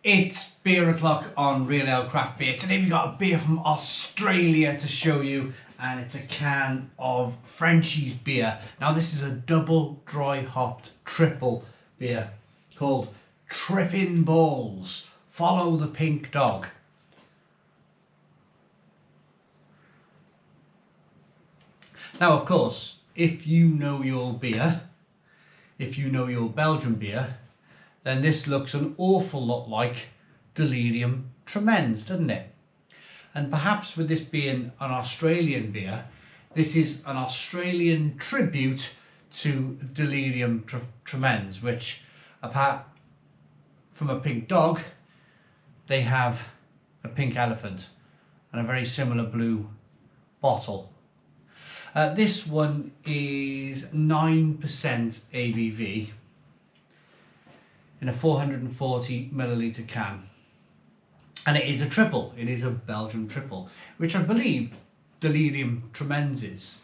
It's beer o'clock on Real Ale Craft Beer. Today we got a beer from Australia to show you, and it's a can of Frenchies beer. Now this is a double dry hopped triple beer called Trippin Balls. Follow the pink dog. Now of course, if you know your beer, if you know your Belgian beer, then this looks an awful lot like Delirium Tremens, doesn't it? And perhaps with this being an Australian beer, this is an Australian tribute to Delirium Tremens, which, apart from a pink dog, they have a pink elephant and a very similar blue bottle. This one is 9% ABV in a 440 milliliter can, and it is a triple. It is a Belgian triple, which I believe Delirium Tremens is.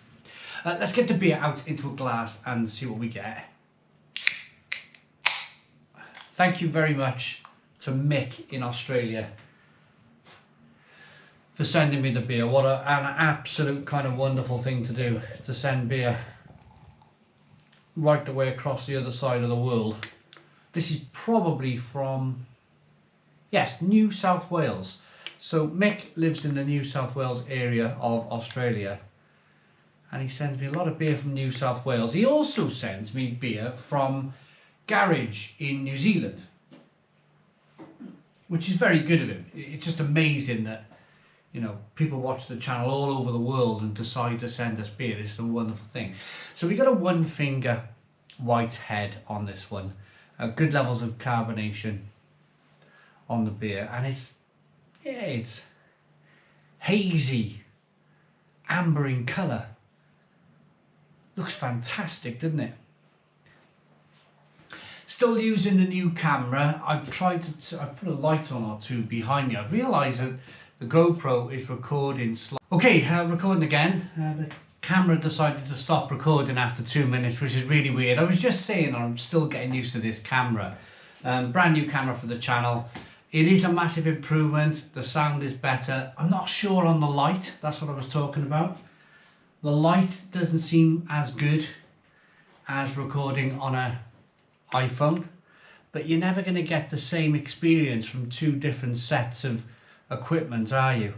Let's get the beer out into a glass and see what we get. Thank you very much to Mick in Australia for sending me the beer. What an absolute kind of wonderful thing to do, to send beer right the way across the other side of the world. This is probably from, yes, New South Wales. So Mick lives in the New South Wales area of Australia, and he sends me a lot of beer from New South Wales. He also sends me beer from Garage in New Zealand, which is very good of him. It's just amazing that, you know, people watch the channel all over the world and decide to send us beer. It's a wonderful thing. So we got a one finger white head on this one. Good levels of carbonation on the beer, and it's hazy, amber in colour. Looks fantastic, doesn't it? Still using the new camera. I've tried to, I put a light on or two behind me. I've realised that the GoPro is recording slow. Okay, recording again. The camera decided to stop recording after 2 minutes, which is really weird. I was just saying I'm still getting used to this camera. Brand new camera for the channel. It is a massive improvement. The sound is better. I'm not sure on the light. That's what I was talking about. The light doesn't seem as good as recording on an iPhone, but you're never going to get the same experience from two different sets of equipment, are you?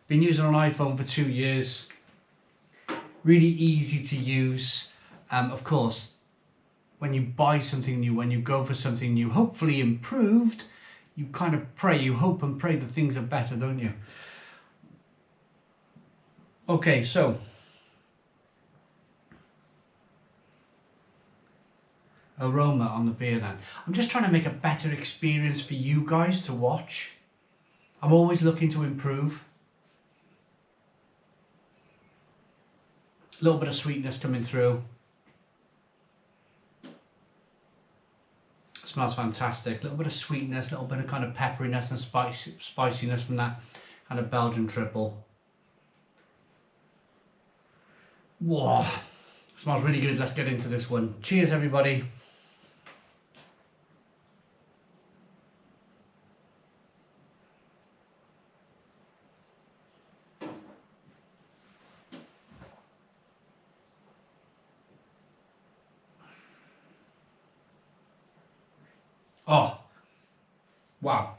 Been using an iPhone for 2 years. Really easy to use. Of course, when you buy something new, when you go for something new, hopefully improved, you kind of pray, you hope and pray that things are better, don't you? Okay, so aroma on the beer then. I'm just trying to make a better experience for you guys to watch. I'm always looking to improve. A little bit of sweetness coming through. Smells fantastic. A little bit of sweetness, a little bit of kind of pepperiness and spiciness from that kind of Belgian triple. Whoa, smells really good. Let's get into this one. Cheers, everybody. Oh, wow.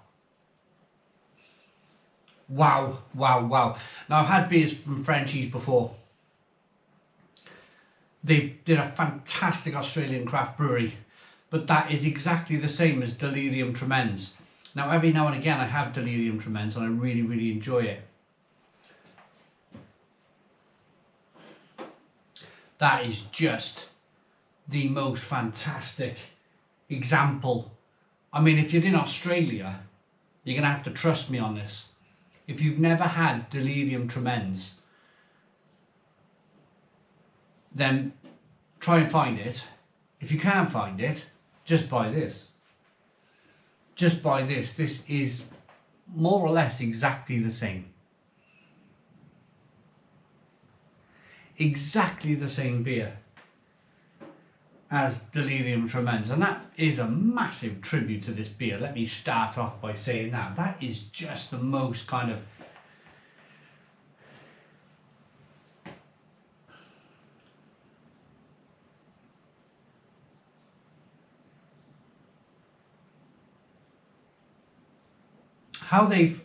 Wow, wow, wow. Now I've had beers from Frenchies before. They're a fantastic Australian craft brewery, but that is exactly the same as Delirium Tremens. Now every now and again I have Delirium Tremens and I really, really enjoy it. That is just the most fantastic example. I mean, if you're in Australia, you're going to have to trust me on this. If you've never had Delirium Tremens, then try and find it. If you can't find it, just buy this. Just buy this. This is more or less exactly the same. Exactly the same beer. as Delirium Tremens, and that is a massive tribute to this beer. Let me start off by saying that. That is just the most kind of how they've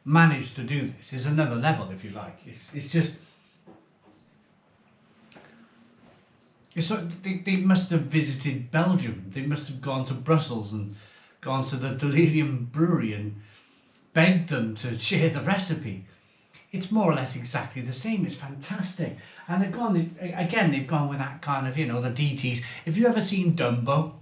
managed to do this is another level, if you like. It's just, it's like they must have visited Belgium. They must have gone to Brussels and gone to the Delirium Brewery and begged them to share the recipe. It's more or less exactly the same. It's fantastic. And they've gone with that kind of, you know, the DTs. If you've ever seen Dumbo,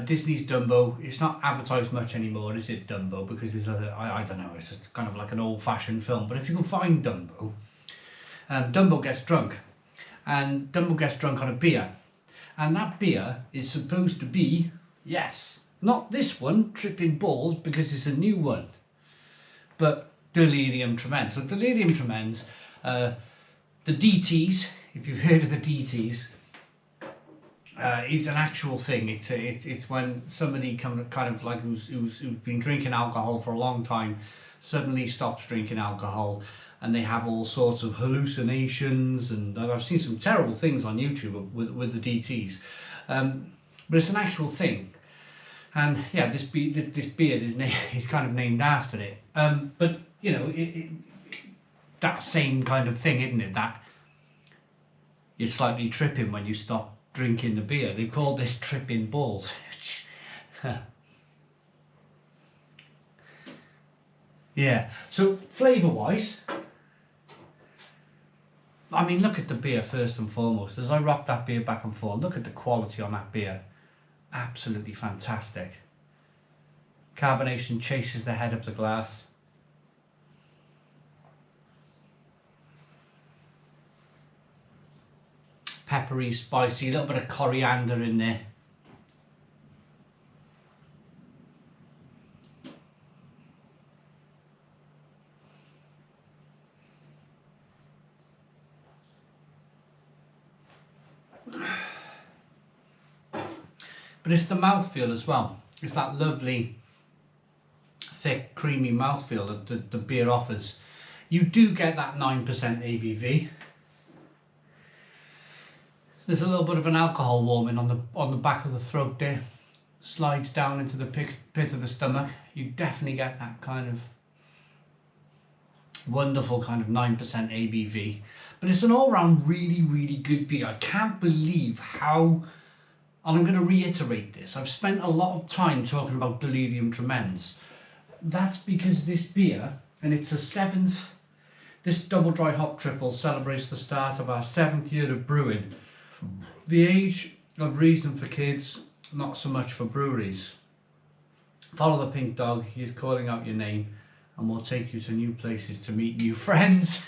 Disney's Dumbo, it's not advertised much anymore, is it, Dumbo? Because it's I don't know, it's just kind of like an old-fashioned film. But if you can find Dumbo, Dumbo gets drunk. And Dumbo gets drunk on a beer. And that beer is supposed to be, yes, not this one, Trippin' Balls, because it's a new one, but Delirium Tremens. So Delirium Tremens, the DTs, if you've heard of the DTs, is an actual thing. It's when somebody kind of like who's been drinking alcohol for a long time suddenly stops drinking alcohol, and they have all sorts of hallucinations, and I've seen some terrible things on YouTube with the DTs, but it's an actual thing. And yeah, this beer is kind of named after it. But you know, that same kind of thing, isn't it? That you're slightly tripping when you stop drinking the beer. They call this Trippin' Balls. Yeah. So flavour wise, I mean, look at the beer first and foremost. As I rock that beer back and forth, look at the quality on that beer. Absolutely fantastic. Carbonation chases the head of the glass. Peppery, spicy, a little bit of coriander in there. But it's the mouthfeel as well. It's that lovely, thick, creamy mouthfeel that the beer offers. You do get that 9% ABV. There's a little bit of an alcohol warming on the back of the throat there. Slides down into the pit of the stomach. You definitely get that kind of wonderful kind of 9% ABV. But it's an all-round really, really good beer. I can't believe how... And I'm going to reiterate this. I've spent a lot of time talking about Delirium Tremens. That's because this beer, and it's a seventh, this double dry hop triple celebrates the start of our 7th year of brewing. The age of reason for kids, not so much for breweries. Follow the pink dog, he's calling out your name, and we'll take you to new places to meet new friends.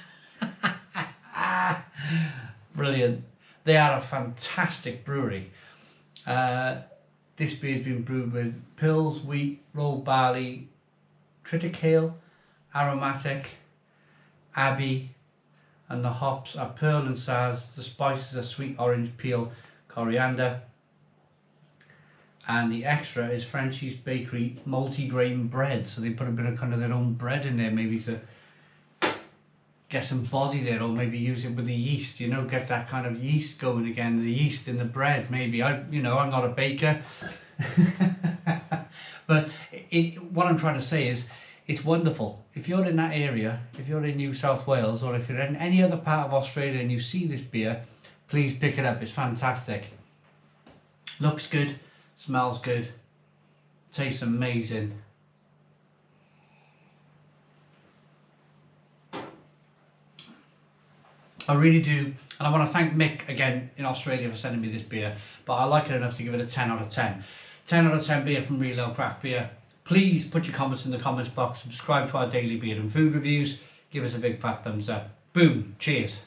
Brilliant. They are a fantastic brewery. This beer's been brewed with pills, wheat, rolled barley, triticale, aromatic, abbey, and the hops are pearl and saz. The spices are sweet orange peel, coriander, and the extra is Frenchies Bakery multi-grain bread. So they put a bit of kind of their own bread in there, maybe to get some body there, or maybe use it with the yeast, you know, get that kind of yeast going again, the yeast in the bread. Maybe I'm not a baker. But what I'm trying to say is, it's wonderful. If you're in that area, if you're in New South Wales, or if you're in any other part of Australia and you see this beer, please pick it up. It's fantastic. Looks good, smells good, tastes amazing. I really do, and I want to thank Mick again in Australia for sending me this beer, but I like it enough to give it a 10 out of 10. 10 out of 10 beer from Real Ale Craft Beer. Please put your comments in the comments box, subscribe to our daily beer and food reviews, give us a big fat thumbs up. Boom, cheers.